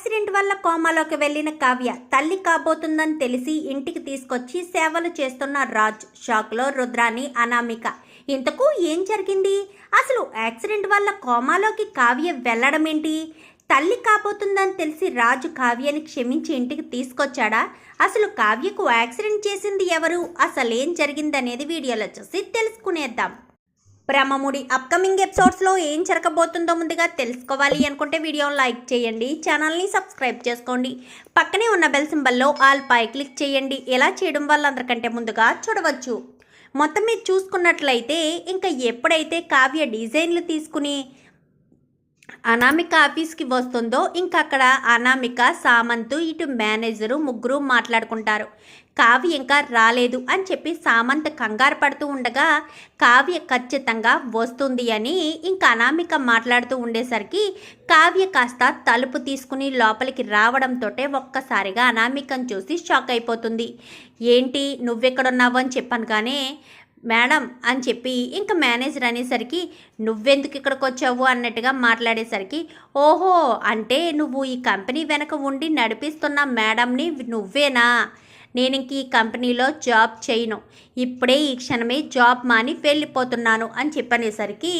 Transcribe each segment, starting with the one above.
Accident వల్ల కోమాలోకి వెళ్లిన కావ్య తల్లి కాబోతుందని తెలిసి ఇంటికి తీసుకొచ్చి సేవలు చేస్తున్న రాజ్. షాక్లో రుద్రాని, అనామిక. ఇంతకు ఏం జరిగింది? అసలు యాక్సిడెంట్ వల్ల కోమాలోకి కావ్య వెళ్లడం ఏంటి? తల్లి కాబోతుందని తెలిసి రాజు కావ్యని క్షమించి ఇంటికి తీసుకొచ్చాడా? అసలు కావ్యకు యాక్సిడెంట్ చేసింది ఎవరు? అసలేం జరిగిందనేది వీడియోలో చూసి తెలుసుకునేద్దాం. బ్రహ్మముడి అప్కమింగ్ ఎపిసోడ్స్లో ఏం జరగబోతుందో ముందుగా తెలుసుకోవాలి అనుకుంటే వీడియోని లైక్ చేయండి, ఛానల్ని సబ్స్క్రైబ్ చేసుకోండి, పక్కనే ఉన్న బెల్ సింబల్లో ఆల్ పై క్లిక్ చేయండి. ఇలా చేయడం వల్ల అందరికంటే ముందుగా చూడవచ్చు. మొత్తం మీద చూసుకున్నట్లయితే ఇంకా ఎప్పుడైతే కావ్య డిజైన్లు తీసుకుని అనామిక ఆఫీస్కి వస్తుందో ఇంకా అక్కడ అనామిక, సామంత్, ఇటు మేనేజరు ముగ్గురు మాట్లాడుకుంటారు. కావ్య ఇంకా రాలేదు అని చెప్పి సామంత్ కంగారు పడుతూ ఉండగా కావ్య ఖచ్చితంగా వస్తుంది అని ఇంకా అనామిక మాట్లాడుతూ ఉండేసరికి కావ్య కాస్త తలుపు తీసుకుని లోపలికి రావడంతో ఒక్కసారిగా అనామికను చూసి షాక్ అయిపోతుంది. ఏంటి నువ్వెక్కడున్నావు అని చెప్పాను కానీ మేడం అని చెప్పి ఇంకా మేనేజర్ అనేసరికి నువ్వెందుకు ఇక్కడికి వచ్చావు అన్నట్టుగా మాట్లాడేసరికి ఓహో అంటే నువ్వు ఈ కంపెనీ వెనక ఉండి నడిపిస్తున్న మేడంని నువ్వేనా? నేను ఇంక ఈ కంపెనీలో జాబ్ చేయను, ఇప్పుడే ఈ క్షణమే జాబ్ మాని వెళ్ళిపోతున్నాను అని చెప్పనేసరికి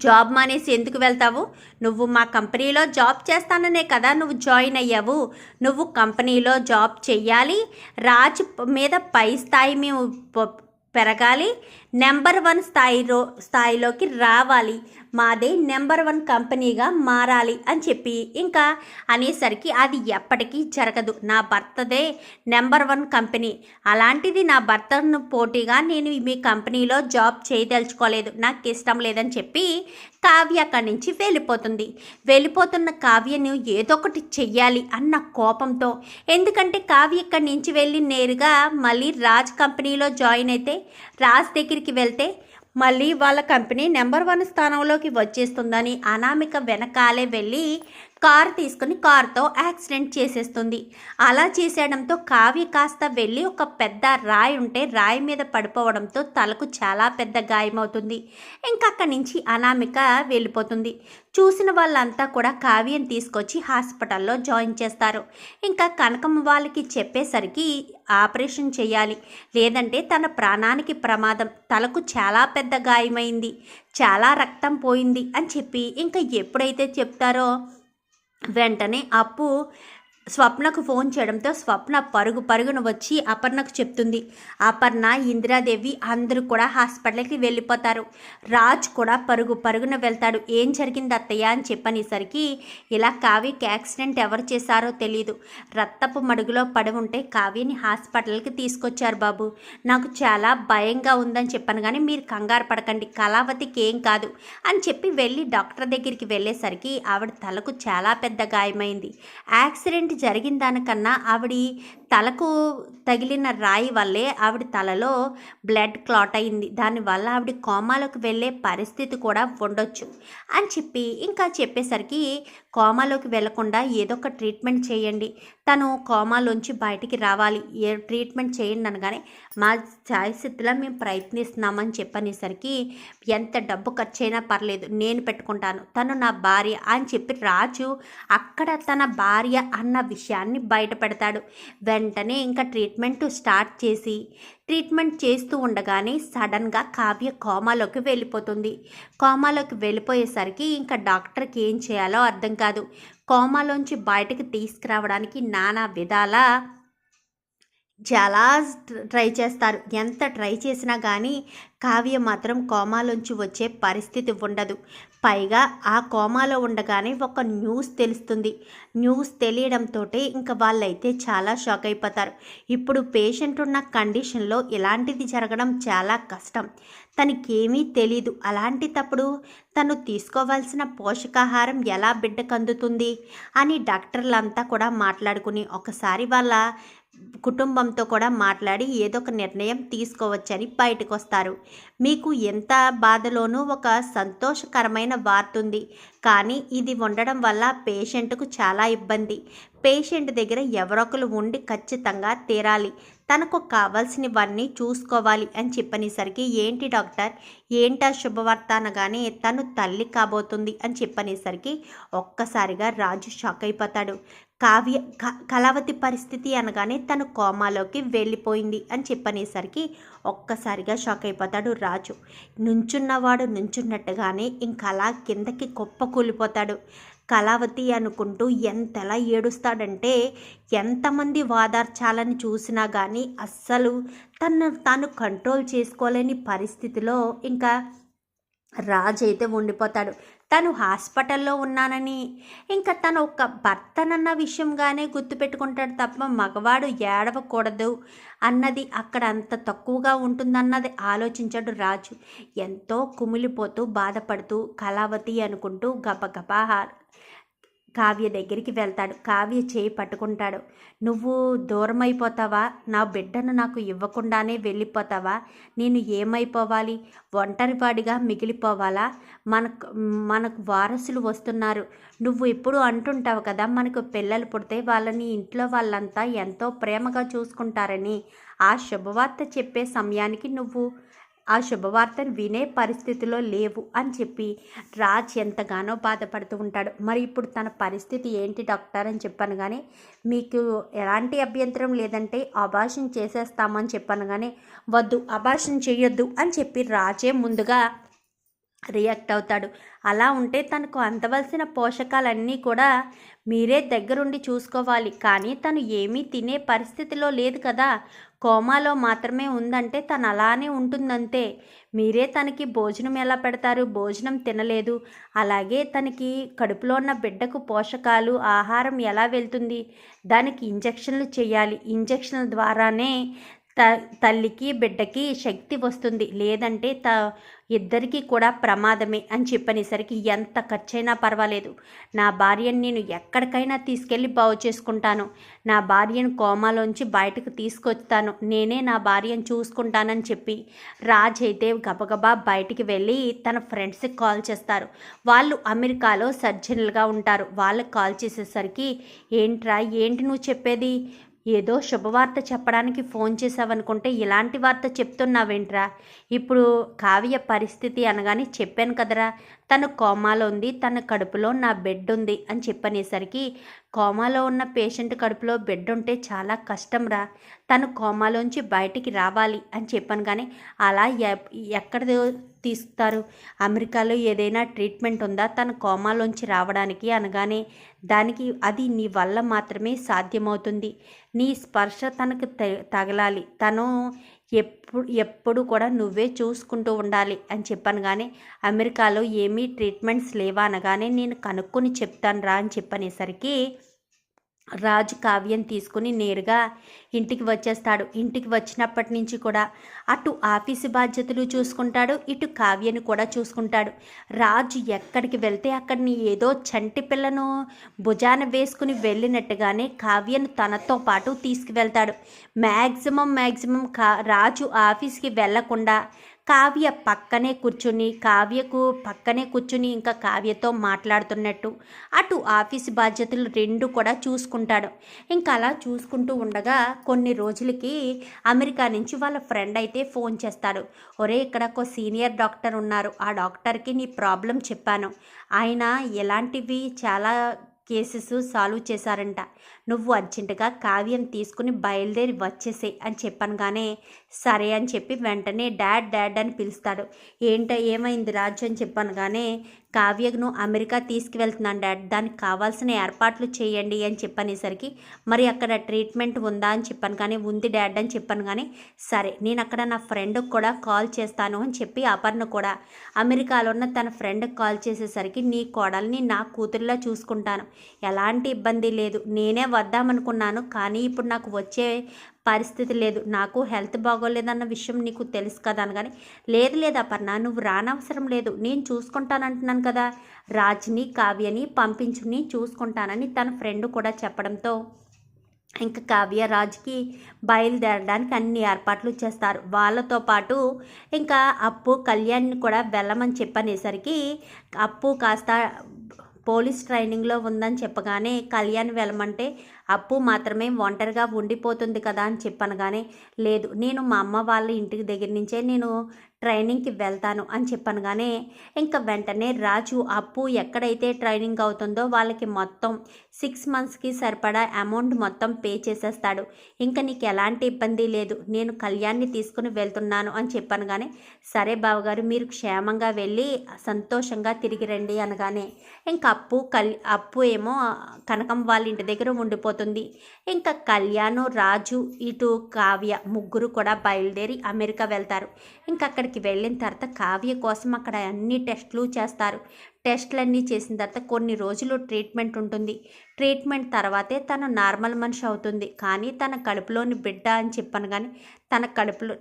జాబ్ మానేసి ఎందుకు వెళ్తావు? నువ్వు మా కంపెనీలో జాబ్ చేస్తాననే కదా నువ్వు జాయిన్ అయ్యావు. నువ్వు కంపెనీలో జాబ్ చెయ్యాలి, రాజ్ మీద పై స్థాయి మేము పెరగాలి, నెంబర్ 1 స్థాయిలోకి రావాలి, మాదే నెంబర్ 1 కంపెనీగా మారాలి అని చెప్పి ఇంకా అనేసరికి అది ఎప్పటికీ జరగదు. నా భర్తదే నెంబర్ 1 కంపెనీ, అలాంటిది నా భర్తను పోటీగా నేను మీ కంపెనీలో జాబ్ చేయదలుచుకోలేదు, నాకు ఇష్టం లేదని చెప్పి కావ్య అక్కడి నుంచి వెళ్ళిపోతుంది. వెళ్ళిపోతున్న కావ్యను ఏదో ఒకటి చెయ్యాలి అన్న కోపంతో, ఎందుకంటే కావ్య ఇక్కడి నుంచి వెళ్ళి నేరుగా మళ్ళీ రాజ్ కంపెనీలో జాయిన్ అయితే రాజ్ దగ్గరికి వెళ్తే మళ్ళీ వాళ్ళ కంపెనీ నెంబర్ 1 స్థానంలోకి వచ్చేస్తుందని అనామిక వెనకాలే వెళ్ళి కారు తీసుకుని కారుతో యాక్సిడెంట్ చేసేస్తుంది. అలా చేసేయడంతో కావ్య కాస్త వెళ్ళి ఒక పెద్ద రాయి ఉంటే రాయి మీద పడిపోవడంతో తలకు చాలా పెద్ద గాయమవుతుంది. ఇంకా అక్కడి నుంచి అనామిక వెళ్ళిపోతుంది. చూసిన వాళ్ళంతా కూడా కావ్యని తీసుకొచ్చి హాస్పిటల్లో జాయిన్ చేస్తారు. ఇంకా కనకమ్మ వాళ్ళకి చెప్పేసరికి ఆపరేషన్ చేయాలి, లేదంటే తన ప్రాణానికి ప్రమాదం, తలకు చాలా పెద్ద గాయమైంది, చాలా రక్తం పోయింది అని చెప్పి ఇంకా ఎప్పుడైతే చెప్తారో వెంటనే అప్పు స్వప్నకు ఫోన్ చేయడంతో స్వప్న పరుగున వచ్చి అపర్ణకు చెప్తుంది. అపర్ణ, ఇందిరాదేవి అందరూ కూడా హాస్పిటల్కి వెళ్ళిపోతారు. రాజ్ కూడా పరుగున వెళ్తాడు. ఏం జరిగింది అత్తయ్య అని చెప్పనేసరికి ఇలా కావ్యకి యాక్సిడెంట్ ఎవరు చేశారో తెలీదు, రక్తపు మడుగులో పడి ఉంటే కావ్యని హాస్పిటల్కి తీసుకొచ్చారు బాబు, నాకు చాలా భయంగా ఉందని చెప్పాను కానీ మీరు కంగారు పడకండి, కళావతికి ఏం కాదు అని చెప్పి వెళ్ళి డాక్టర్ దగ్గరికి వెళ్ళేసరికి ఆవిడ తలకు చాలా పెద్ద గాయమైంది. యాక్సిడెంట్ జరిగిన దానికన్నా ఆవిడ తలకు తగిలిన రాయి వల్లే ఆవిడ తలలో బ్లడ్ క్లాట్ అయింది, దానివల్ల ఆవిడ కోమాలోకి వెళ్ళే పరిస్థితి కూడా ఉండొచ్చు అని చెప్పి ఇంకా చెప్పేసరికి కోమాలోకి వెళ్లకుండా ఏదో ఒక ట్రీట్మెంట్ చేయండి, తను కోమాలోంచి బయటికి రావాలి, ఏ ట్రీట్మెంట్ చేయండి అనగానే మా ఛాయస్థితిలో మేము ప్రయత్నిస్తున్నామని చెప్పనేసరికి ఎంత డబ్బు ఖర్చు అయినా పర్లేదు నేను పెట్టుకుంటాను, తను నా భార్య అని చెప్పి రాజు అక్కడ తన భార్య అన్న విషయాన్ని బయట పెడతాడు. వెంటనే ఇంకా ట్రీట్మెంట్ స్టార్ట్ చేస్తూ ఉండగానే సడన్గా కావ్య కోమాలోకి వెళ్ళిపోతుంది. కోమాలోకి వెళ్ళిపోయేసరికి ఇంకా డాక్టర్కి ఏం చేయాలో అర్థం కాదు. కోమాలోంచి బయటకు తీసుకురావడానికి నానా విధాల చాలా ట్రై చేస్తారు. ఎంత ట్రై చేసినా కానీ కావ్య మాత్రం కోమాలోంచి వచ్చే పరిస్థితి ఉండదు. పైగా ఆ కోమాలో ఉండగానే ఒక న్యూస్ తెలుస్తుంది. న్యూస్ తెలియడంతో ఇంకా వాళ్ళైతే చాలా షాక్ అయిపోతారు. ఇప్పుడు పేషెంట్ ఉన్న కండిషన్లో ఇలాంటిది జరగడం చాలా కష్టం, తనకేమీ తెలీదు, అలాంటిటప్పుడు తను తీసుకోవాల్సిన పోషకాహారం ఎలా బిడ్డకు అందుతుంది అని డాక్టర్లంతా కూడా మాట్లాడుకుని ఒకసారి వాళ్ళ కుటుంబంతో కూడా మాట్లాడి ఏదో ఒక నిర్ణయం తీసుకోవచ్చని బయటకు వస్తారు. మీకు ఎంత బాధలోనూ ఒక సంతోషకరమైన వార్త ఉంది, కానీ ఇది ఉండడం వల్ల పేషెంట్కు చాలా ఇబ్బంది. పేషెంట్ దగ్గర ఎవరొకరు ఉండి ఖచ్చితంగా తీరాలి, తనకు కావాల్సినవన్నీ చూసుకోవాలి అని చెప్పనేసరికి, ఏంటి డాక్టర్, ఏంటా శుభవార్త అనగానే, తను తల్లి కాబోతుంది అని చెప్పనేసరికి ఒక్కసారిగా రాజు షాక్ అయిపోతాడు. కళావతి పరిస్థితి అనగానే తను కోమాలోకి వెళ్ళిపోయింది అని చెప్పనేసరికి ఒక్కసారిగా షాక్ అయిపోతాడు రాజు. నుంచున్నవాడు నుంచున్నట్టుగానే ఇంకలా కిందకి కుప్పకూలిపోతాడు. కళావతి అనుకుంటూ ఎంతలా ఏడుస్తాడంటే, ఎంతమంది వాదార్చాలని చూసినా కానీ అస్సలు తాను కంట్రోల్ చేసుకోలేని పరిస్థితిలో ఇంకా రాజు అయితే ఉండిపోతాడు. తను హాస్పిటల్లో ఉన్నానని, ఇంకా తను ఒక భర్తనన్న విషయంగానే గుర్తుపెట్టుకుంటాడు తప్ప మగవాడు ఏడవకూడదు అన్నది అక్కడ అంత తక్కువగా ఉంటుందన్నది ఆలోచించాడు రాజు. ఎంతో కుమిలిపోతూ బాధపడుతూ కళావతి అనుకుంటూ గబగబా కావ్య దగ్గరికి వెళ్తాడు. కావ్య చేయి పట్టుకుంటాడు. నువ్వు దూరం అయిపోతావా, నా బిడ్డను నాకు ఇవ్వకుండానే వెళ్ళిపోతావా, నేను ఏమైపోవాలి, ఒంటరివాడిగా మిగిలిపోవాలా, మనకు వారసులు వస్తున్నారు, నువ్వు ఎప్పుడు అంటుంటావు కదా మనకు పిల్లలు పుడితే వాళ్ళని ఇంట్లో వాళ్ళంతా ఎంతో ప్రేమగా చూసుకుంటారని, ఆ శుభవార్త చెప్పే సమయానికి నువ్వు ఆ శుభవార్తను వినే పరిస్థితిలో లేవు అని చెప్పి రాజ్ ఎంతగానో బాధపడుతూ ఉంటాడు. మరి ఇప్పుడు తన పరిస్థితి ఏంటి డాక్టర్ అని చెప్పాను కానీ, మీకు ఎలాంటి అభ్యంతరం లేదంటే అబార్షన్ చేసేస్తామని చెప్పాను కానీ, వద్దు అబార్షన్ చేయొద్దు అని చెప్పి రాజే ముందుగా రియాక్ట్ అవుతాడు. అలా ఉంటే తనకు అందవలసిన పోషకాలన్నీ కూడా మీరే దగ్గరుండి చూసుకోవాలి, కానీ తను ఏమీ తినే పరిస్థితిలో లేదు కదా, కోమాలో మాత్రమే ఉందంటే తను అలానే ఉంటుందంతే. మీరే తనకి భోజనం ఎలా పెడతారు, భోజనం తినలేదు, అలాగే తనకి కడుపులో ఉన్న బిడ్డకు పోషకాలు ఆహారం ఎలా వెళ్తుంది, దానికి ఇంజెక్షన్లు చేయాలి, ఇంజెక్షన్ల ద్వారానే తల్లికి బిడ్డకి శక్తి వస్తుంది, లేదంటే ఇద్దరికీ కూడా ప్రమాదమే అని చెప్పనేసరికి, ఎంత ఖర్చైనా పర్వాలేదు, నా భార్యను నేను ఎక్కడికైనా తీసుకెళ్ళి బాగు చేసుకుంటాను, నా భార్యను కోమాలోంచి బయటకు తీసుకొస్తాను, నేనే నా భార్యను చూసుకుంటానని చెప్పి రాజ్ అయితే గబగబా బయటికి వెళ్ళి తన ఫ్రెండ్స్కి కాల్ చేస్తారు. వాళ్ళు అమెరికాలో సర్జన్లుగా ఉంటారు. వాళ్ళకి కాల్ చేసేసరికి, ఏంటి నువ్వు చెప్పేది, ఏదో శుభవార్త చెప్పడానికి ఫోన్ చేసావనుకుంటే ఇలాంటి వార్త చెప్తున్నావేంట్రా, ఇప్పుడు కావ్య పరిస్థితి అనగానే చెప్పాను కదరా, తను కోమాలో ఉంది, తన కడుపులో నా బెడ్ ఉంది అని చెప్పనేసరికి, కోమాలో ఉన్న పేషెంట్ కడుపులో బెడ్ ఉంటే చాలా కష్టం రా, తను కోమాలోంచి బయటికి రావాలి అని చెప్పాను. కానీ అలా ఎక్కడ తీస్తారు, అమెరికాలో ఏదైనా ట్రీట్మెంట్ ఉందా తన కోమాలోంచి రావడానికి అనగానే, దానికి అది నీ వల్ల మాత్రమే సాధ్యమవుతుంది, నీ స్పర్శ తనకు తగలాలి, తను ఎప్పుడు కూడా నువ్వే చూసుకుంటూ ఉండాలి అని చెప్పాను. కానీ అమెరికాలో ఏమీ ట్రీట్మెంట్స్ లేవా అనగానే, నేను కనుక్కొని చెప్తాను రా అని చెప్పనేసరికి రాజు కావ్యం తీసుకుని నేరుగా ఇంటికి వచ్చేస్తాడు. ఇంటికి వచ్చినప్పటి నుంచి కూడా అటు ఆఫీసు బాధ్యతలు చూసుకుంటాడు, ఇటు కావ్యను కూడా చూసుకుంటాడు. రాజు ఎక్కడికి వెళ్తే అక్కడిని ఏదో చంటి పిల్లను భుజాన వేసుకుని వెళ్ళినట్టుగానే కావ్యను తనతో పాటు తీసుకువెళ్తాడు. మ్యాక్సిమం రాజు ఆఫీస్కి వెళ్లకుండా కావ్య కావ్యకు పక్కనే కూర్చుని ఇంకా కావ్యతో మాట్లాడుతున్నట్టు అటు ఆఫీస్ బాధ్యతలు రెండు కూడా చూసుకుంటాడు. ఇంకా అలా చూసుకుంటూ ఉండగా కొన్ని రోజులకి అమెరికా నుంచి వాళ్ళ ఫ్రెండ్ అయితే ఫోన్ చేస్తాడు. ఒరే, ఇక్కడ ఒక సీనియర్ డాక్టర్ ఉన్నారు, ఆ డాక్టర్కి నీ ప్రాబ్లం చెప్పాను, ఆయన ఎలాంటివి చాలా కేసెస్ సాల్వ్ చేశారంట, నువ్వు అర్జెంటుగా కావ్యం తీసుకుని బయలుదేరి వచ్చేసే అని చెప్పాను. కానీ సరే అని చెప్పి వెంటనే డాడ్ అని పిలుస్తాడు. ఏమైంది రాజు అని చెప్పాను. కానీ కావ్యను అమెరికా తీసుకువెళ్తున్నాను డాడ్, దానికి కావాల్సిన ఏర్పాట్లు చేయండి అని చెప్పనేసరికి, మరి అక్కడ ట్రీట్మెంట్ ఉందా అని చెప్పాను. కానీ ఉంది డాడ్ అని చెప్పాను. కానీ సరే, నేను అక్కడ నా ఫ్రెండ్కి కూడా కాల్ చేస్తాను అని చెప్పి అపర్ణ కూడా అమెరికాలో ఉన్న తన ఫ్రెండ్కి కాల్ చేసేసరికి, నీ కోడల్ని నా కూతురిలా చూసుకుంటాను, ఎలాంటి ఇబ్బంది లేదు, నేనే వద్దామనుకున్నాను కానీ ఇప్పుడు నాకు వచ్చే పరిస్థితి లేదు, నాకు హెల్త్ బాగోలేదన్న విషయం నీకు తెలుసు కదా అనగానే, లేదు అపర్ణ, నువ్వు రానవసరం లేదు, నేను చూసుకుంటానంటున్నాను కదా, రాజ్ని కావ్యని పంపించుని చూసుకుంటానని తన ఫ్రెండ్ కూడా చెప్పడంతో ఇంకా కావ్య రాజ్కి బయలుదేరడానికి అన్ని ఏర్పాట్లు చేస్తారు. వాళ్ళతో పాటు ఇంకా అప్పు కళ్యాణ్ని కూడా వెళ్ళమని చెప్పనేసరికి అప్పు కాస్త పోలీస్ ట్రైనింగ్లో ఉందని చెప్పగానే కళ్యాణ్ వెళ్ళమంటే అప్పు మాత్రమే ఒంటరిగా ఉండిపోతుంది కదా అని చెప్పనగానే లేదు నేను మా అమ్మ వాళ్ళ ఇంటికి దగ్గర నుంచే నేను ట్రైనింగ్కి వెళ్తాను అని చెప్పనగానే ఇంకా వెంటనే రాజు అప్పు ఎక్కడైతే ట్రైనింగ్ అవుతుందో వాళ్ళకి మొత్తం 6 మంత్స్కి సరిపడా అమౌంట్ మొత్తం పే చేసేస్తాడు. ఇంకా నీకు ఎలాంటి ఇబ్బంది లేదు, నేను కళ్యాణ్ని తీసుకుని వెళ్తున్నాను అని చెప్పనగానే సరే బావగారు మీరు క్షేమంగా వెళ్ళి సంతోషంగా తిరిగి రండి అనగానే ఇంకా అప్పు ఏమో కనకం వాళ్ళ ఇంటి దగ్గర ఉండిపోతుంది. ఇంకా కళ్యాణ్, రాజు, ఇటు కావ్య ముగ్గురు కూడా బయలుదేరి అమెరికా వెళ్తారు. ఇంకా అక్కడికి వెళ్ళిన తర్వాత కావ్య కోసం అక్కడ అన్ని టెస్టులు చేస్తారు. టెస్టులన్నీ చేసిన తర్వాత కొన్ని రోజులు ట్రీట్మెంట్ ఉంటుంది. ట్రీట్మెంట్ తర్వాతే తను నార్మల్ మనిషి అవుతుంది. కానీ తన కడుపులోని బిడ్డ అని చెప్పను కానీ తన కడుపులో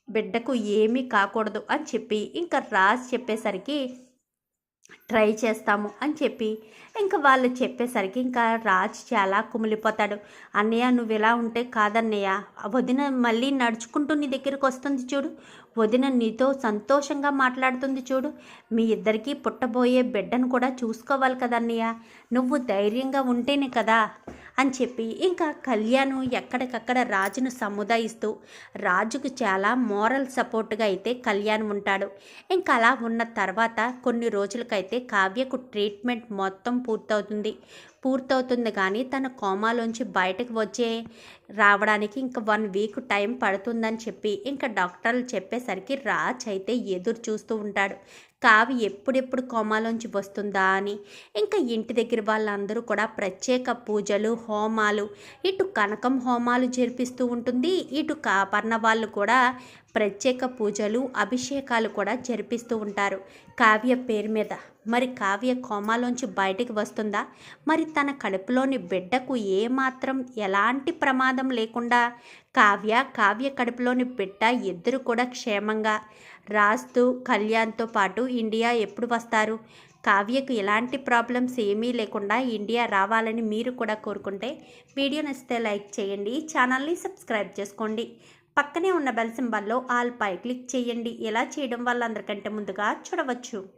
బిడ్డకు ఏమీ కాకూడదు అని చెప్పి ఇంకా రాజ్ చెప్పేసరికి ట్రై చేస్తాము అని చెప్పి ఇంకా వాళ్ళు చెప్పేసరికి ఇంకా రాజ్ చాలా కుమిలిపోతాడు. అన్నయ్య నువ్వు ఇలా ఉంటే కాదన్నయ్య, వదిన మళ్ళీ నడుచుకుంటూ నీ దగ్గరికి వస్తుంది చూడు, వదిన నీతో సంతోషంగా మాట్లాడుతుంది చూడు, మీ ఇద్దరికీ పుట్టబోయే బిడ్డను కూడా చూసుకోవాలి కదన్నయ్య, నువ్వు ధైర్యంగా ఉంటేనే కదా అని చెప్పి ఇంకా కళ్యాణ్ ఎక్కడికక్కడ రాజును సముదాయిస్తూ రాజుకు చాలా మోరల్ సపోర్ట్గా అయితే కళ్యాణ్ ఉంటాడు. ఇంకా అలా ఉన్న తర్వాత కొన్ని రోజులకైతే కావ్యకు ట్రీట్మెంట్ మొత్తం పూర్తవుతుంది కానీ తన కోమాలోంచి బయటకు రావడానికి ఇంకా 1 వీక్ టైం పడుతుందని చెప్పి ఇంకా డాక్టర్లు చెప్పేసరికి రాజ్ అయితే ఎదురు చూస్తూ ఉంటాడు కావ్య ఎప్పుడెప్పుడు కోమాలోంచి వస్తుందా అని. ఇంకా ఇంటి దగ్గర వాళ్ళందరూ కూడా ప్రత్యేక పూజలు హోమాలు, ఇటు కనకం హోమాలు జరిపిస్తూ ఉంటుంది, ఇటు కాపర్ణ వాళ్ళు కూడా ప్రత్యేక పూజలు అభిషేకాలు కూడా జరిపిస్తూ ఉంటారు కావ్య పేరు మీద. మరి కావ్య కోమాలోంచి బయటికి వస్తుందా, మరి తన కడుపులోని బిడ్డకు ఏమాత్రం ఎలాంటి ప్రమాదం లేకుండా కావ్య కడుపులోని బిడ్డ ఇద్దరు కూడా క్షేమంగా రాజుతో కళ్యాణ్తో పాటు ఇండియా ఎప్పుడు వస్తారు, కావ్యకు ఎలాంటి ప్రాబ్లమ్స్ ఏమీ లేకుండా ఇండియా రావాలని మీరు కూడా కోరుకుంటే వీడియో నచ్చితే లైక్ చేయండి, ఛానల్ని సబ్స్క్రైబ్ చేసుకోండి, పక్కనే ఉన్న బెల్ సింబల్లో ఆల్ పై క్లిక్ చేయండి. ఇలా చేయడం వల్ల అందరికంటే ముందుగా చూడవచ్చు.